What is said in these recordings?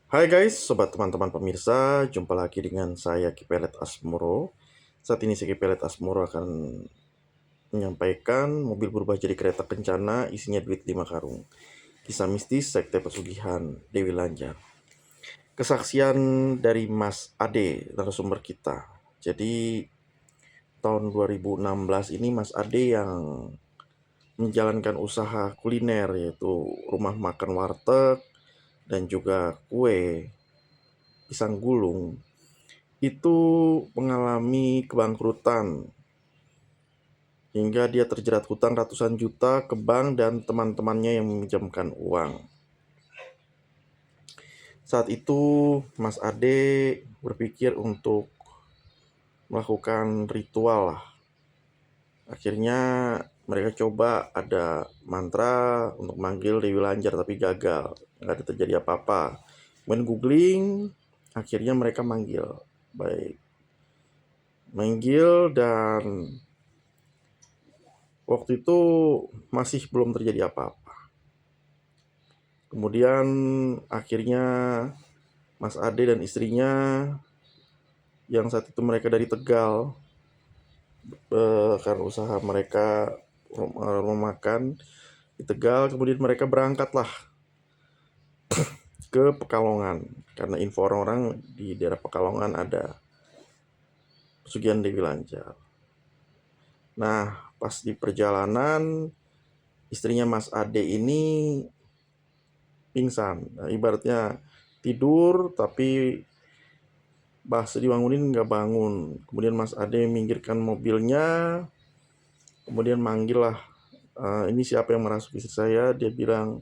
Hai guys, sobat teman-teman pemirsa, jumpa lagi dengan saya Kipelet Asmoro. Saat ini si Kipelet Asmoro akan menyampaikan mobil berubah jadi kereta kencana isinya duit 5 karung. Kisah mistis Sekte Pesugihan Dewi Lanjar. Kesaksian dari Mas Ade, narasumber kita. Jadi tahun 2016 ini Mas Ade yang menjalankan usaha kuliner yaitu rumah makan warteg dan juga kue pisang gulung itu mengalami kebangkrutan hingga dia terjerat hutang ratusan juta ke bank dan teman-temannya yang meminjamkan uang. Saat itu Mas Ade berpikir untuk melakukan ritual lah. Akhirnya mereka coba ada mantra untuk manggil Dewi Lanjar tapi gagal, nggak ada terjadi apa-apa. Kemudian googling, akhirnya mereka manggil dan waktu itu masih belum terjadi apa-apa. Kemudian akhirnya Mas Ade dan istrinya yang saat itu mereka dari Tegal, karena usaha mereka rumah makan di Tegal, kemudian mereka berangkatlah ke Pekalongan karena info orang-orang di daerah Pekalongan ada pesugihan Dewi Lanjar. Nah, pas di perjalanan istrinya Mas Ade ini pingsan. Nah, ibaratnya tidur tapi bahasa dibangunin nggak bangun. Kemudian Mas Ade minggirkan mobilnya, kemudian manggil lah, ini siapa yang merasuki istri saya? Dia bilang,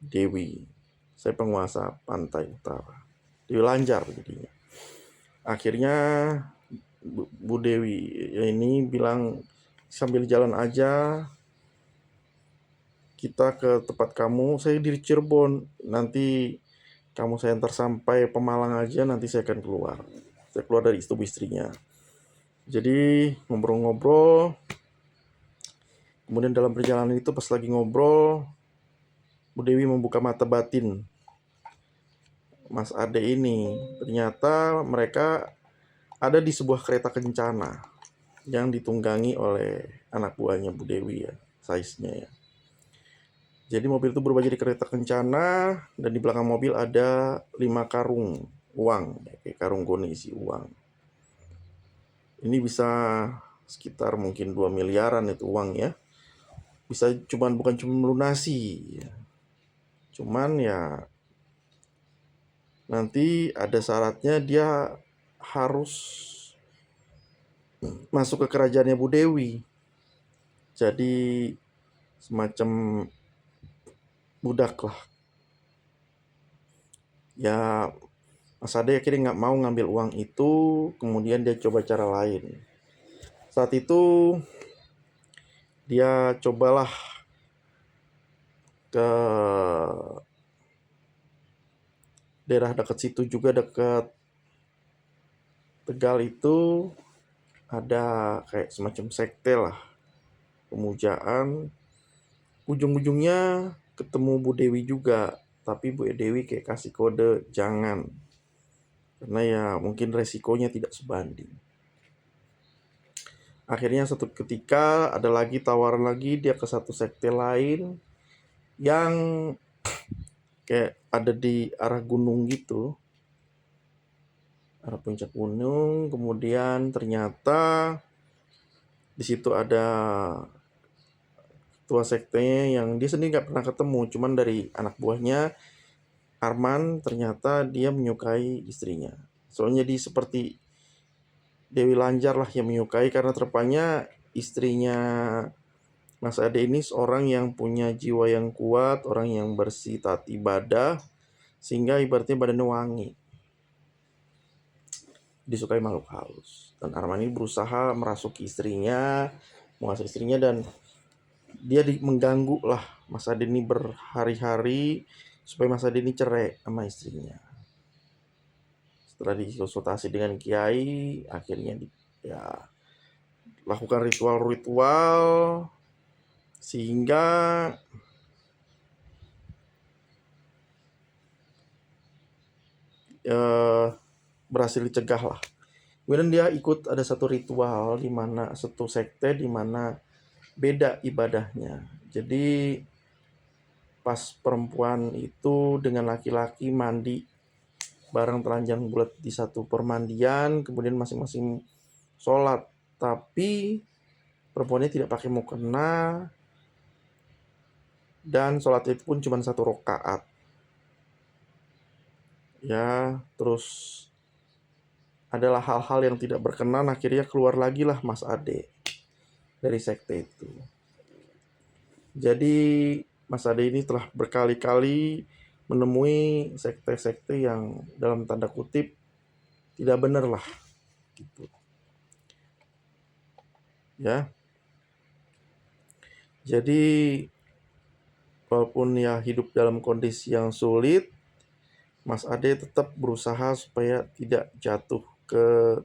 Dewi, saya penguasa pantai utara. Dewi Lanjar jadinya. Akhirnya Bu Dewi ini bilang, sambil jalan aja kita ke tempat kamu, saya di Cirebon, nanti kamu saya antar sampai Pemalang aja, nanti saya akan keluar. Saya keluar dari tubuh istrinya. Jadi ngobrol-ngobrol, kemudian dalam perjalanan itu pas lagi ngobrol, Bu Dewi membuka mata batin Mas Ade ini. Ternyata mereka ada di sebuah kereta kencana yang ditunggangi oleh anak buahnya Bu Dewi ya, size-nya ya. Jadi mobil itu berubah jadi kereta kencana dan di belakang mobil ada 5 karung uang, kayak karung goni isi uang. Ini bisa sekitar mungkin 2 miliaran itu uang ya. Bukan cuma melunasi. Cuman ya nanti ada syaratnya, dia harus masuk ke kerajaannya Bu Dewi. Jadi semacam budak lah. Ya Mas Ade akhirnya nggak mau ngambil uang itu, kemudian dia coba cara lain. Saat itu dia cobalah ke daerah dekat situ juga, dekat Tegal itu ada kayak semacam sekte lah, pemujaan. Ujung-ujungnya ketemu Bu Dewi juga, tapi Bu Dewi kayak kasih kode jangan, karena ya mungkin resikonya tidak sebanding. Akhirnya satu ketika ada lagi tawaran lagi, dia ke satu sekte lain yang kayak ada di arah gunung gitu, arah puncak gunung. Kemudian ternyata di situ ada ketua sektenya yang dia sendiri nggak pernah ketemu, cuman dari anak buahnya Arman ternyata dia menyukai istrinya. Soalnya dia seperti Dewi Lanjar lah yang menyukai, karena terpanya istrinya Mas Ade ini seorang yang punya jiwa yang kuat, orang yang bersih, taat ibadah, sehingga ibaratnya badannya wangi, disukai makhluk halus. Dan Arman ini berusaha merasuki istrinya, menguasai istrinya, dan dia mengganggu lah Mas Ade ini berhari-hari supaya Mas Ade ini cerai sama istrinya. Setelah dikonsultasi dengan kiai, akhirnya ya lakukan ritual-ritual sehingga berhasil dicegah lah. Kemudian dia ikut ada satu ritual di mana satu sekte di mana beda ibadahnya. Jadi pas perempuan itu dengan laki-laki mandi bareng telanjang bulat di satu permandian, kemudian masing-masing sholat, tapi perempuannya tidak pakai mukena dan sholat itu pun cuma 1 rakaat. Ya, terus adalah hal-hal yang tidak berkenan, akhirnya keluar lagi lah Mas Ade dari sekte itu. Jadi Mas Ade ini telah berkali-kali menemui sekte-sekte yang dalam tanda kutip tidak benar lah gitu. Ya. Jadi walaupun ya hidup dalam kondisi yang sulit, Mas Ade tetap berusaha supaya tidak jatuh ke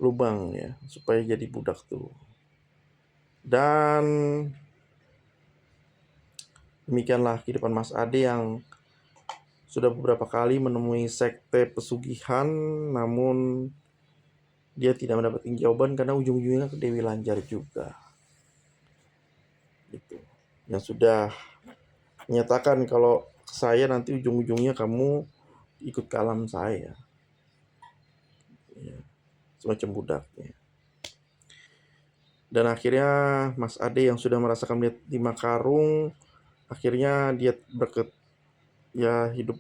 lubang ya, supaya jadi budak tuh. Dan demikianlah kehidupan Mas Ade yang sudah beberapa kali menemui sekte pesugihan, namun dia tidak mendapatkan jawaban karena ujung-ujungnya ke Dewi Lanjar juga. Gitu. Yang sudah menyatakan kalau saya nanti ujung-ujungnya kamu ikut ke alam saya. Ya, semacam budaknya. Dan akhirnya Mas Ade yang sudah merasakan melihat 5 karung, akhirnya dia hidup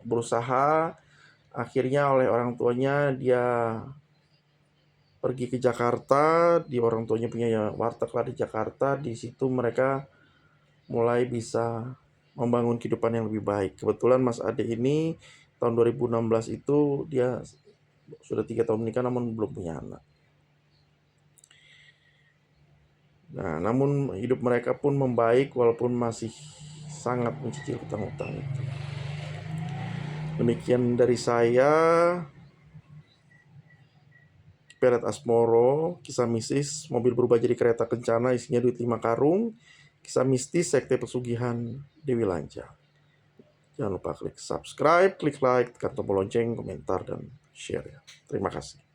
berusaha. Akhirnya oleh orang tuanya dia pergi ke Jakarta, di orang tuanya punya warteg lah di Jakarta. Di situ mereka mulai bisa membangun kehidupan yang lebih baik. Kebetulan Mas Ade ini tahun 2016 itu dia sudah 3 tahun menikah namun belum punya anak. Nah, namun hidup mereka pun membaik walaupun masih sangat mencicil hutang-hutang itu. Demikian dari saya, Pelet Asmoro, kisah mistis mobil berubah jadi kereta kencana isinya duit 5 karung, kisah mistis sekte pesugihan Dewi Lanjar. Jangan lupa klik subscribe, klik like, tekan tombol lonceng, komentar, dan share ya. Terima kasih.